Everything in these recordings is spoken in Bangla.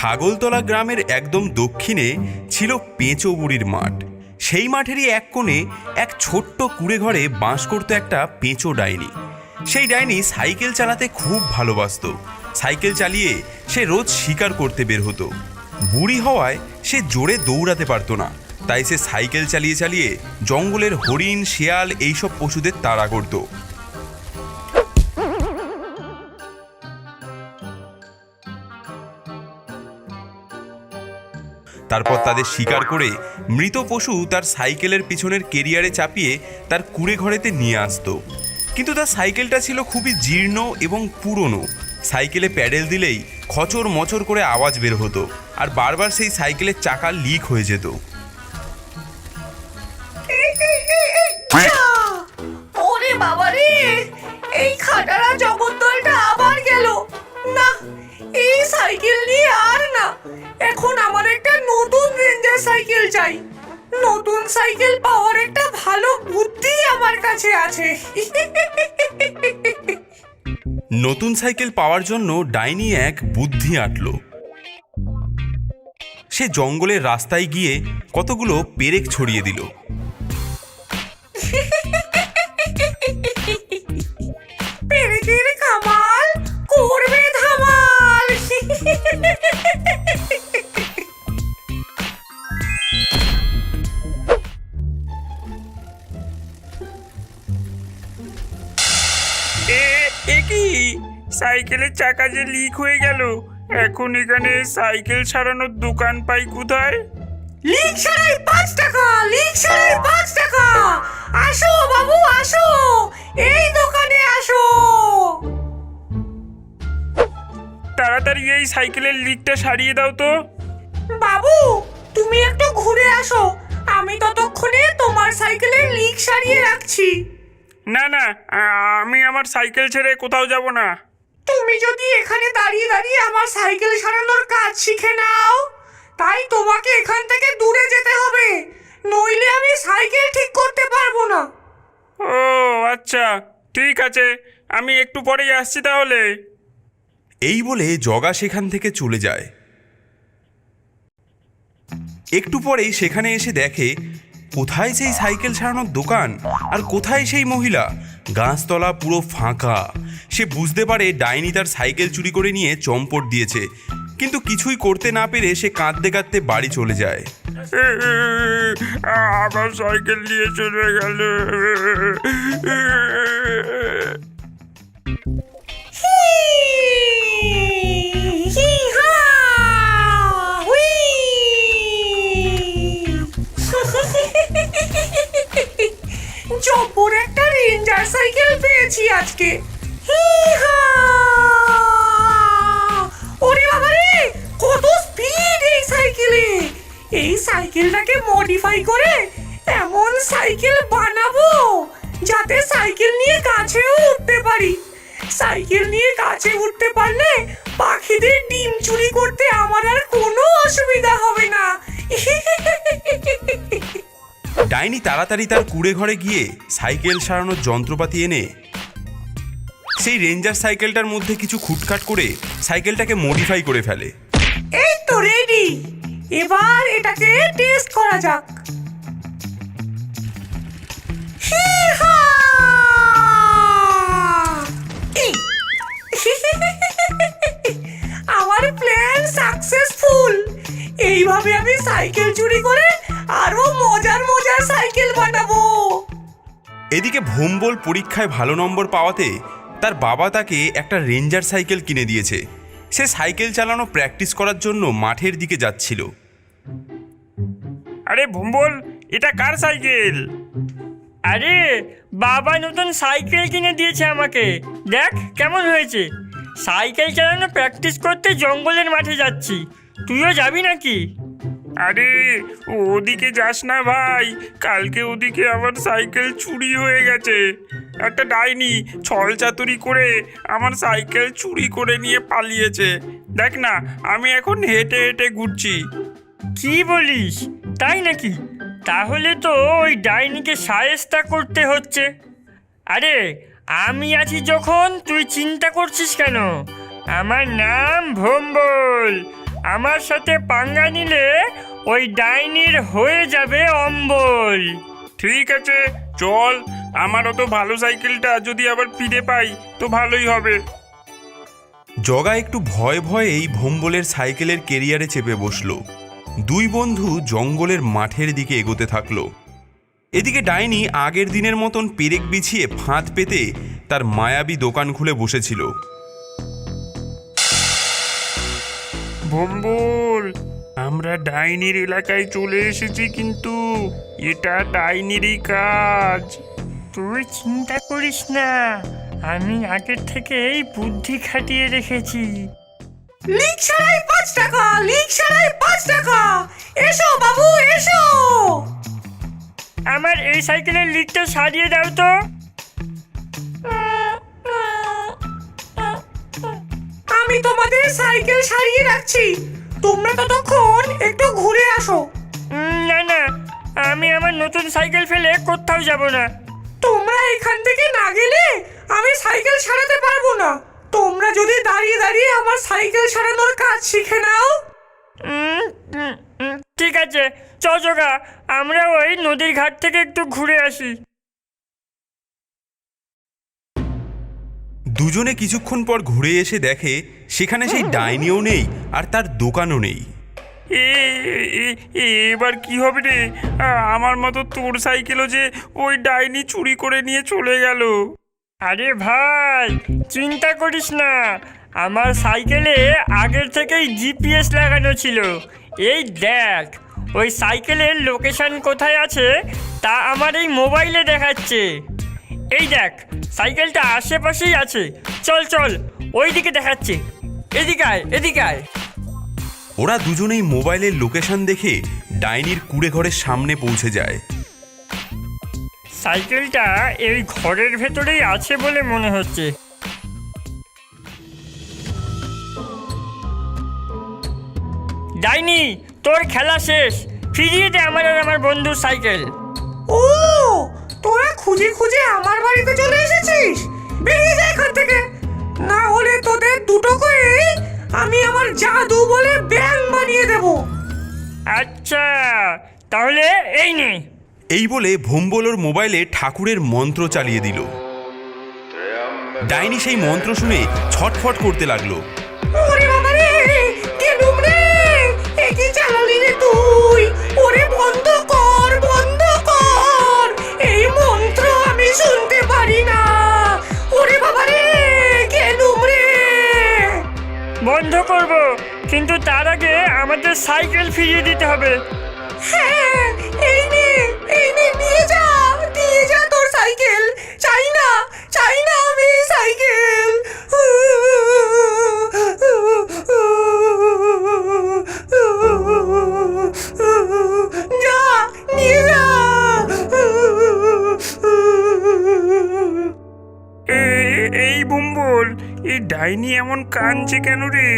ছাগলতলা গ্রামের একদম দক্ষিণে ছিল পেঁচো বুড়ির মাঠ। সেই মাঠেরই এক কোণে এক ছোট্ট কুঁড়ে ঘরে বাস করত একটা পেঁচো ডাইনি। সেই ডাইনি সাইকেল চালাতে খুব ভালোবাসত। সাইকেল চালিয়ে সে রোজ শিকার করতে বের হতো। বুড়ি হওয়ায় সে জোরে দৌড়াতে পারতো না, তাই সে সাইকেল চালিয়ে চালিয়ে জঙ্গলের হরিণ, শিয়াল এইসব পশুদের তাড়া করত। তারপর তাদের শিকার করে মৃত পশু তার সাইকেলের পিছনের কেরিয়ারে চাপিয়ে তার কুঁড়ে ঘরেতে নিয়ে আসতো। কিন্তু তার সাইকেলটা ছিল খুবই জীর্ণ এবং পুরনো। সাইকেলে প্যাডেল দিলেই খচর মচর করে আওয়াজ বের হতো, আর বারবার সেই সাইকেলের চাকা লিক হয়ে যেত। ওরে বাবা রে, এই খাটারা জগদ্দলটা আবার গেল না। এই সাইকেল নিয়ে আর না, এখন আমার একটা নতুন রেঞ্জার সাইকেল চাই। নতুন সাইকেল পাওয়ার একটা ভালো বুদ্ধি আমার কাছে আছে। নতুন সাইকেল পাওয়ার জন্য ডাইনি এক বুদ্ধি আঁটল। সে জঙ্গলের রাস্তায় গিয়ে কতগুলো পেরেক ছড়িয়ে দিল। পেরেকের কামাল করবে ধামাল। কি সাইকেলের চাকা যে লিক হয়ে গেল, এখন এখানে সাইকেল সারানোর দোকান পাই কোথায়? লিক সারাই 5 টাকা, লিক সারাই 5 টাকা। আসো বাবু আসো, এই দোকানে আসো। তাড়াতাড়ি এই সাইকেলের লিকটা সারিয়ে দাও তো। বাবু তুমি একটু ঘুরে আসো, আমি ততক্ষণে তোমার সাইকেলের লিক সারিয়ে রাখছি। না না, আমি আমার সাইকেল ছেড়ে কোথাও যাব না। তুমি যদি এখানে দাঁড়িয়ে দাঁড়িয়ে আমার সাইকেল সারানোর কাজ শিখে নাও, তাই তোমাকে এখান থেকে দূরে যেতে হবে, নইলে আমি সাইকেল ঠিক করতে পারবো না। ও আচ্ছা, ঠিক আছে, আমি একটু পরেই আসছি তাহলে। এই বলে জগা সেখান থেকে চলে যায়। একটু পরেই সেখানে এসে দেখে কোথায় সেই সাইকেল সারানোর দোকান আর কোথায় সেই মহিলা। গাছতলা পুরো ফাঁকা। সে বুঝতে পারে ডাইনি তার সাইকেল চুরি করে নিয়ে চম্পট দিয়েছে, কিন্তু কিছুই করতে না পেরে সে কাঁদতে কাঁদতে বাড়ি চলে যায়। আমার সাইকেল নিয়ে চলে গেল। জব্বর একটা রেঞ্জার সাইকেল পেয়েছি আজকে। ওরে বাবা রে, কত স্পিড এই সাইকেলে! এই সাইকেলটাকে মডিফাই করে এমন সাইকেল বানাবো যাতে সাইকেল নিয়ে গাছেও উঠতে পারি। সাইকেল নিয়ে গাছে উঠতে পারলে পাখিদের ডিম চুরি করতে আমার আর কোনো অসুবিধা হবে না। ডাইনি তাড়াতাড়ি তার কুঁড়ে ঘরে গিয়ে সাইকেল সারানোর যন্ত্রপাতি এনে সেই রেঞ্জার সাইকেলটার মধ্যে কিছু খুটখাট করে সাইকেলটাকে মডিফাই করে ফেলে। এই তো রেডি, এবার এটাকে টেস্ট করা যাক। আমার প্ল্যান সাকসেসফুল। এইভাবে আমি সাইকেল চুরি করে আরো মজার মজার সাইকেল বানাবো। এদিকে ভোম্বল পরীক্ষায় ভালো নম্বর পাওয়াতে তার বাবা তাকে একটা রেঞ্জার সাইকেল কিনে দিয়েছে। সে সাইকেল চালানো প্র্যাকটিস করার জন্য মাঠের দিকে যাচ্ছিল। আরে ভুম্বল, এটা কার সাইকেল? আরে বাবা নতুন সাইকেল কিনে দিয়েছে আমাকে, দেখ কেমন হয়েছে। সাইকেল চালানো প্র্যাকটিস করতে জঙ্গলের মাঠে যাচ্ছি, তুইও যাবি নাকি? আরে ওদিকে যাস না ভাই, কালকে ওদিকে আমার সাইকেল চুরি হয়ে গেছে। একটা ডাইনি ছল চাতুরি করে আমার সাইকেল চুরি করে নিয়ে পালিয়েছে। দেখ না, আমি এখন হেঁটে হেঁটে ঘুরছি। কি বলিস, তাই নাকি? তাহলে তো ওই ডাইনিকে শায়েস্তা করতে হচ্ছে। আরে আমি আছি যখন তুই চিন্তা করছিস কেন? আমার নাম ভোম্বল, আমার সাথে পাঙ্গা নিলে ওই ডাইনির হয়ে যাবে অম্বল। ঠিক আছে চল, আমারও তো ভালো সাইকেলটা যদি আবার ফিরে পাই তো ভালোই হবে। জগা একটু ভয়ে ভয়েই ভোম্বলের সাইকেলের কেরিয়ারে চেপে বসলো। দুই বন্ধু জঙ্গলের মাঠের দিকে এগোতে থাকলো। এদিকে ডাইনি আগের দিনের মতন পেরেক বিছিয়ে ফাঁদ পেতে তার মায়াবী দোকান খুলে বসেছিল। ভম্বল, আমরা ডাইনির এলাকায় চলে এসেছি, কিন্তু এটা ডাইনিরই কাজ। তুই চিন্তা করিস না, আমি আগের থেকেই বুদ্ধি খাটিয়ে রেখেছি। লিক ছাড়াই 5 টাকা, লিক ছাড়াই 5 টাকা। এসো বাবু এসো। আমার এই সাইকেলের লিকটা সারিয়ে দাও তো। আমি তোমাদের সাইকেল সারিয়ে রাখছি, তোমরা ততক্ষণ একটু ঘুরে আসো। না না, আমি আমার নতুন সাইকেল ফেলে কোথাও যাব না। তোমরা এখান থেকে না গেলে আমি সাইকেল সারাতে পারবো না। তোমরা যদি দাঁড়িয়ে দাঁড়িয়ে আমার সাইকেল সারানোর কাজ শিখে নাও। ঠিক আছে, জগা, আমরা ওই নদীর ঘাট থেকে একটু ঘুরে আসি। দুজনে কিছুক্ষণ পর ঘুরে এসে দেখে সেখানে সেই ডাইনিও নেই আর তার দোকানও নেই। এবার কি হবে রে? আমার মতো তোর সাইকেলও যে ওই ডাইনি চুরি করে নিয়ে চলে গেল। আরে ভাই, চিন্তা করিস না, আমার সাইকেলে আগের থেকেই জিপিএস লাগানো ছিল। এই দেখ, ওই সাইকেলের লোকেশন কোথায় আছে তা আমার এই মোবাইলে দেখাচ্ছে। এই দেখ, সাইকেলটা আশেপাশেই আছে। চল চল, ওই দিকে দেখাচ্ছে। এদিকে আয়, এদিকে আয়। ওরা দুজনেই মোবাইলের লোকেশন দেখে ডাইনির কুড়ে ঘরের সামনে পৌঁছে যায়। সাইকেলটা এই ঘরের ভেতরেই আছে বলে মনে হচ্ছে। ডাইনি, তোর খেলা শেষ, ফিরিয়ে দে আমার আর আমার বন্ধুর সাইকেল। ও, তোরা খুঁজে খুঁজে আমার বাড়িতে চলে এসেছিস? বেরিয়ে যা এখান থেকে, না হলে তোদের দুটো করে আমি আমার জাদু বলে ব্যাং বানিয়ে দেব। আচ্ছা, তাহলে এই নে। এই বলে ভোম্বলোর মোবাইলে ঠাকুরের মন্ত্র চালিয়ে দিল। ডাইনি সেই মন্ত্র শুনে ছটফট করতে লাগলো। ওরে বাবা রে, কেলুম রে, এ কি চালালি রে তুই? ওরে বন্ধ কর, বন্ধ কর, এই মন্ত্র আমি শুনতে পারি না। ওরে বাবা রে, কেলুম রে। বন্ধ করব, কিন্তু তার আগে আমাদের সাইকেল ফিরিয়ে দিতে হবে। হ্যাঁ, এই নে, এই নে, নিয়ে যা, নিয়ে যা তোর সাইকেল। চাই না, চাই না আমি এই সাইকেল। যা, নিয়ে যা। এই ভম্বল, এই ডাইনি এমন কাঁদছে কেন রে?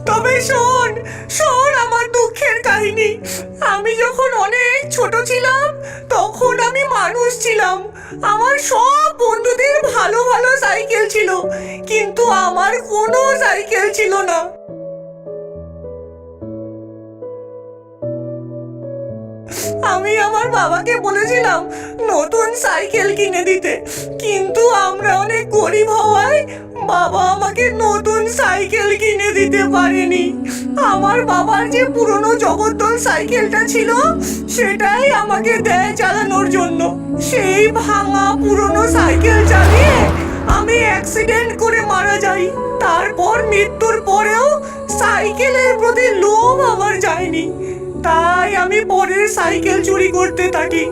তবে শোন, শোন আমার দুঃখের কাহিনী। আমি যখন অনেক ছোট ছিলাম তখন আমি মানুষ ছিলাম। আমার সব বন্ধুদের ভালো ভালো সাইকেল ছিল, কিন্তু আমার কোনো সাইকেল ছিল না। আমি আমার বাবাকে বলেছিলাম নতুন সাইকেল কিনে দিতে, কিন্তু আমরা অনেক গরিব হওয়ায় বাবা আমাকে নতুন সাইকেল কিনে দিতে পারেনি। আমার বাবার যে পুরনো জগদ্দল সাইকেলটা ছিল সেটাই আমাকে দেয় চালানোর জন্য। সেই ভাঙা পুরনো সাইকেল চালিয়ে আমি অ্যাক্সিডেন্ট করে মারা যাই। তারপর মৃত্যুর পরেও সাইকেলের প্রতি লোভ আমার যায়নি, তাই আমি পরের সাইকেল চুরি করতে থাকি।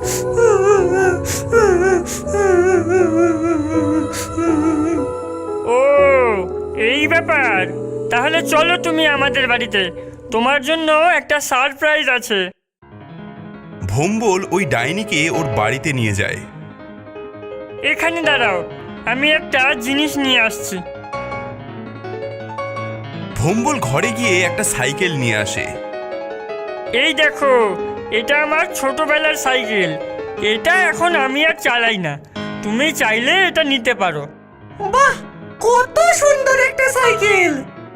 ও, এই ব্যাপার। তাহলে চলো তুমি আমাদের বাড়িতে, তোমার জন্য একটা সারপ্রাইজ আছে। ভোম্বল ওই ডাইনিকে ওর বাড়িতে নিয়ে যায়। এখানে দাঁড়াও, আমি একটা জিনিস নিয়ে আসছি। ভোম্বল ঘরে গিয়ে একটা সাইকেল নিয়ে আসে। এই দেখো, এটা আমার ছোটবেলার সাইকেল। এটা এখন আমি আর চালাই না, তুমি চাইলে এটা নিতে পারো। বাহ, কত সুন্দর একটা সাইকেল!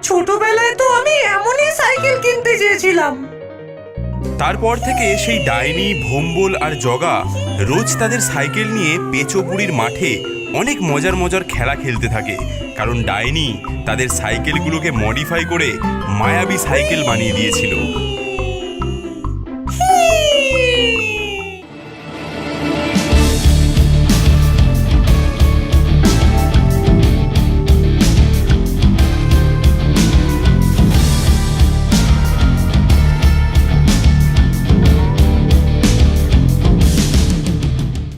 ছোটবেলায় তো আমি এমনই সাইকেল কিনতে চেয়েছিলাম। তারপর থেকে সেই ডাইনি, ভোম্বল আর জগা রোজ তাদের সাইকেল নিয়ে পেঁচো বুড়ির মাঠে অনেক মজার মজার খেলা খেলতে থাকে, কারণ ডাইনি তাদের সাইকেলগুলোকে মডিফাই করে মায়াবী সাইকেল বানিয়ে দিয়েছিল।